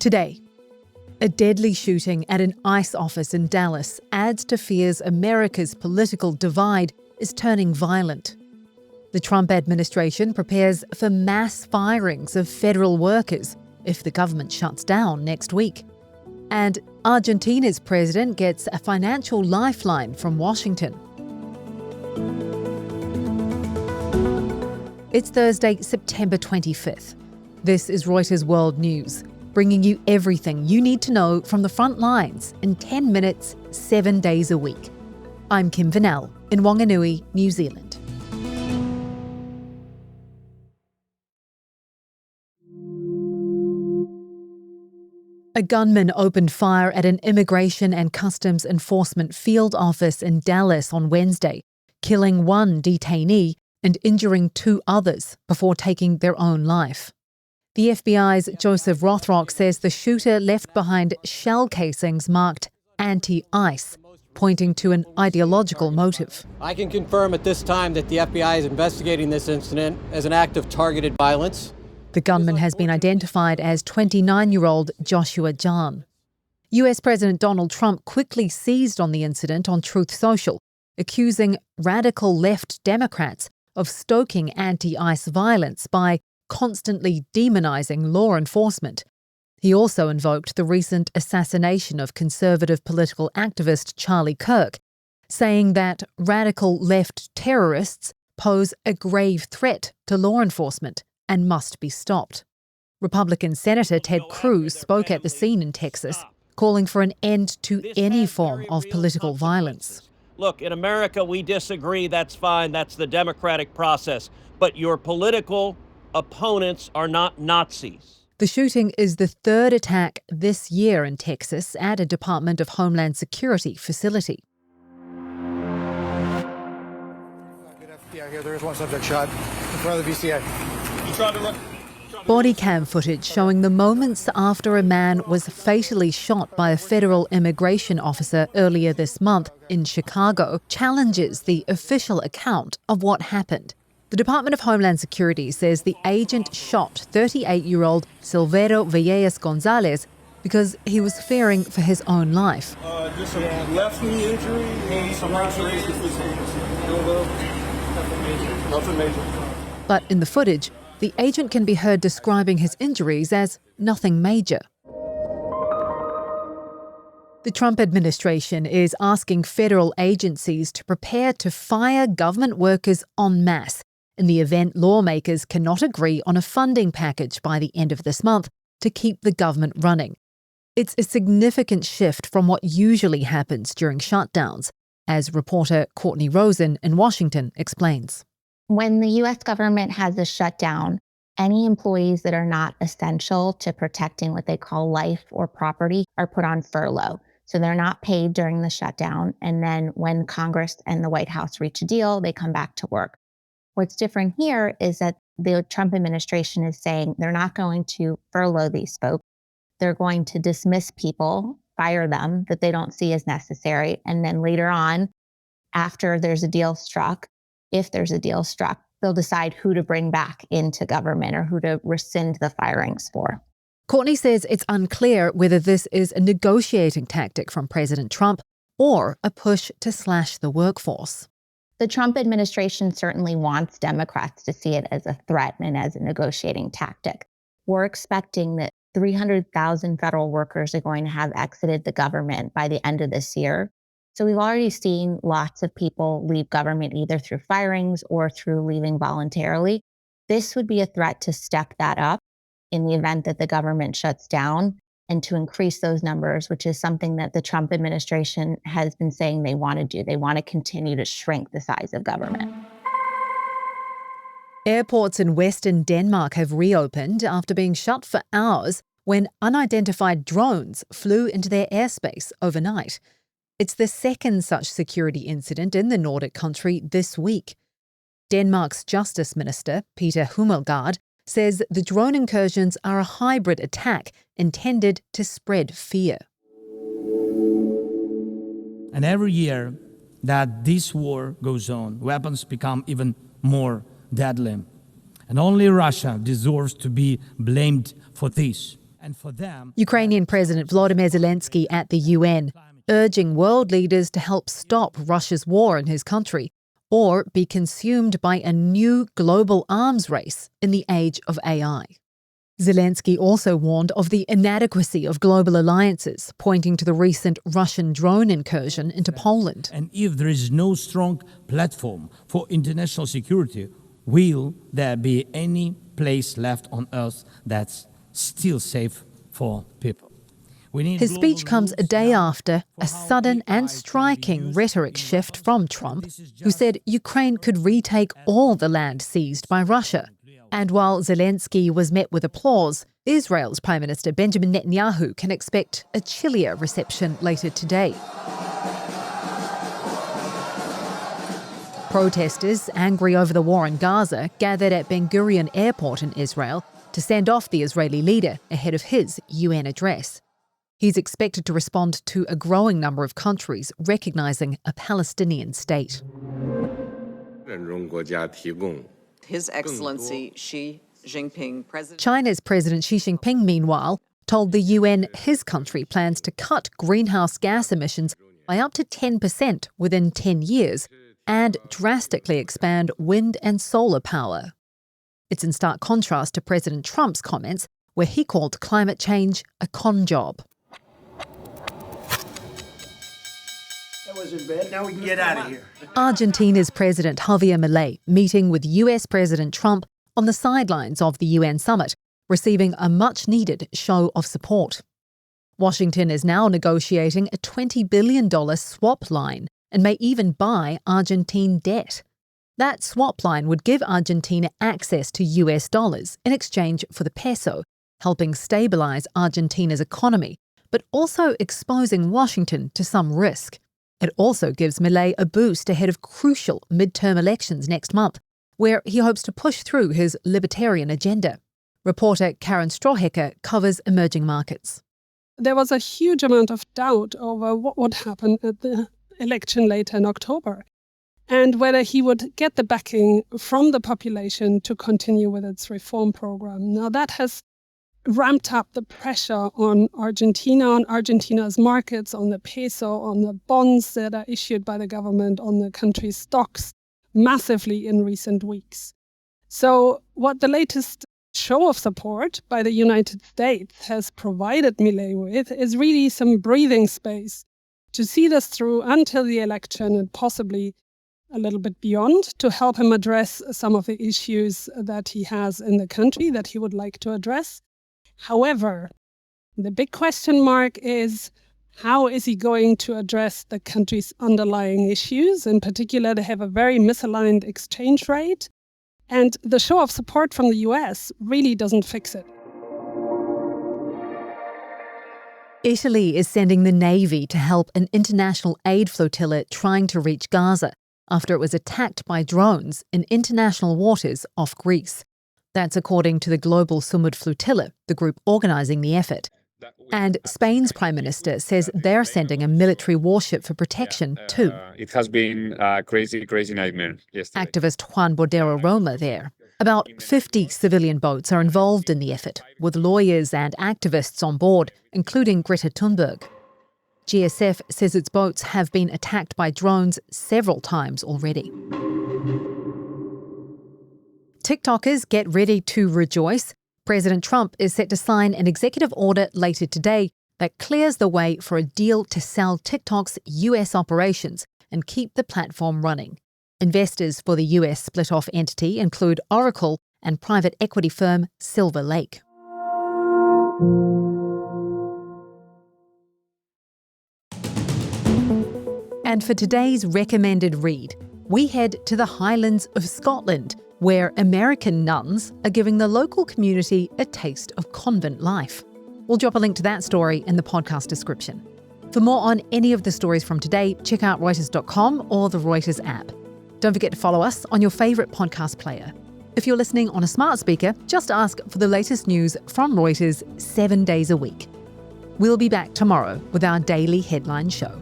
Today, a deadly shooting at an ICE office in Dallas adds to fears America's political divide is turning violent. The Trump administration prepares for mass firings of federal workers if the government shuts down next week. And Argentina's president gets a financial lifeline from Washington. It's Thursday, September 25th. This is Reuters World News, bringing you everything you need to know from the front lines in 10 minutes, 7 days a week. I'm Kim Vanell in Wanganui, New Zealand. A gunman opened fire at an Immigration and Customs Enforcement field office in Dallas on Wednesday, killing one detainee and injuring two others before taking their own life. The FBI's Joseph Rothrock says the shooter left behind shell casings marked anti-ICE, pointing to an ideological motive. I can confirm at this time that the FBI is investigating this incident as an act of targeted violence. The gunman has been identified as 29-year-old Joshua John. US President Donald Trump quickly seized on the incident on Truth Social, accusing radical left Democrats of stoking anti-ICE violence by constantly demonizing law enforcement. He also invoked the recent assassination of conservative political activist Charlie Kirk, saying that radical left terrorists pose a grave threat to law enforcement and must be stopped. Republican Senator Ted Cruz spoke at the scene in Texas, calling for an end to any form of political violence. Look, in America, we disagree. That's fine. That's the democratic process. But your political opponents are not Nazis. The shooting is the third attack this year in Texas at a Department of Homeland Security facility. Good FBI here. There is one subject shot in front of the VCA. Body cam footage showing the moments after a man was fatally shot by a federal immigration officer earlier this month in Chicago challenges the official account of what happened. The Department of Homeland Security says the agent shot 38-year-old Silverio Villegas Gonzalez because he was fearing for his own life. Just a left knee injury and some lacerations. Nothing major. But in the footage, the agent can be heard describing his injuries as nothing major. The Trump administration is asking federal agencies to prepare to fire government workers en masse in the event lawmakers cannot agree on a funding package by the end of this month to keep the government running. It's a significant shift from what usually happens during shutdowns, as reporter Courtney Rosen in Washington explains. When the U.S. government has a shutdown, any employees that are not essential to protecting what they call life or property are put on furlough. So they're not paid during the shutdown. And then when Congress and the White House reach a deal, they come back to work. What's different here is that the Trump administration is saying they're not going to furlough these folks. They're going to dismiss people, fire them that they don't see as necessary. And then later on, after there's a deal struck, if there's a deal struck, they'll decide who to bring back into government or who to rescind the firings for. Courtney says it's unclear whether this is a negotiating tactic from President Trump or a push to slash the workforce. The Trump administration certainly wants Democrats to see it as a threat and as a negotiating tactic. We're expecting that 300,000 federal workers are going to have exited the government by the end of this year. So we've already seen lots of people leave government either through firings or through leaving voluntarily. This would be a threat to step that up in the event that the government shuts down and to increase those numbers, which is something that the Trump administration has been saying they want to do. They want to continue to shrink the size of government. Airports in Western Denmark have reopened after being shut for hours when unidentified drones flew into their airspace overnight. It's the second such security incident in the Nordic country this week. Denmark's Justice Minister, Peter Hummelgaard, says the drone incursions are a hybrid attack intended to spread fear. And every year that this war goes on, weapons become even more deadly. And only Russia deserves to be blamed for this. And for them, Ukrainian President Volodymyr Zelensky at the UN, urging world leaders to help stop Russia's war in his country or be consumed by a new global arms race in the age of AI. Zelensky also warned of the inadequacy of global alliances, pointing to the recent Russian drone incursion into Poland. And if there is no strong platform for international security, will there be any place left on earth that's still safe for people? His speech comes a day after a sudden and striking rhetoric shift from Trump, who said Ukraine could retake all the land seized by Russia. And while Zelensky was met with applause, Israel's Prime Minister Benjamin Netanyahu can expect a chillier reception later today. Protesters, angry over the war in Gaza, gathered at Ben Gurion Airport in Israel to send off the Israeli leader ahead of his UN address. He's expected to respond to a growing number of countries recognising a Palestinian state. His Excellency Xi Jinping, President. China's President Xi Jinping, meanwhile, told the UN his country plans to cut greenhouse gas emissions by up to 10% within 10 years and drastically expand wind and solar power. It's in stark contrast to President Trump's comments, where he called climate change a con job. That was in bed. Now we can get out of here. Argentina's President Javier Milei meeting with US President Trump on the sidelines of the UN summit, receiving a much-needed show of support. Washington is now negotiating a $20 billion swap line and may even buy Argentine debt. That swap line would give Argentina access to US dollars in exchange for the peso, helping stabilize Argentina's economy, but also exposing Washington to some risk. It also gives Milei a boost ahead of crucial midterm elections next month, where he hopes to push through his libertarian agenda. Reporter Karen Strawhecker covers emerging markets. There was a huge amount of doubt over what would happen at the election later in October, and whether he would get the backing from the population to continue with its reform program. Now, that has ramped up the pressure on Argentina, on Argentina's markets, on the peso, on the bonds that are issued by the government, on the country's stocks, massively in recent weeks. So what the latest show of support by the United States has provided Milei with is really some breathing space to see this through until the election and possibly a little bit beyond, to help him address some of the issues that he has in the country that he would like to address. However, the big question mark is, how is he going to address the country's underlying issues? In particular, they have a very misaligned exchange rate, and the show of support from the US really doesn't fix it. Italy is sending the Navy to help an international aid flotilla trying to reach Gaza after it was attacked by drones in international waters off Greece. That's according to the Global Sumud Flotilla, the group organising the effort. And Spain's Prime Minister says they're sending a military warship for protection too. It has been a crazy nightmare yesterday. Activist Juan Bordero Roma there. About 50 civilian boats are involved in the effort, with lawyers and activists on board, including Greta Thunberg. GSF says its boats have been attacked by drones several times already. TikTokers get ready to rejoice. President Trump is set to sign an executive order later today that clears the way for a deal to sell TikTok's US operations and keep the platform running. Investors for the US split-off entity include Oracle and private equity firm Silver Lake. And for today's recommended read, we head to the Highlands of Scotland, where American nuns are giving the local community a taste of convent life. We'll drop a link to that story in the podcast description. For more on any of the stories from today, check out Reuters.com or the Reuters app. Don't forget to follow us on your favourite podcast player. If you're listening on a smart speaker, just ask for the latest news from Reuters 7 days a week. We'll be back tomorrow with our daily headline show.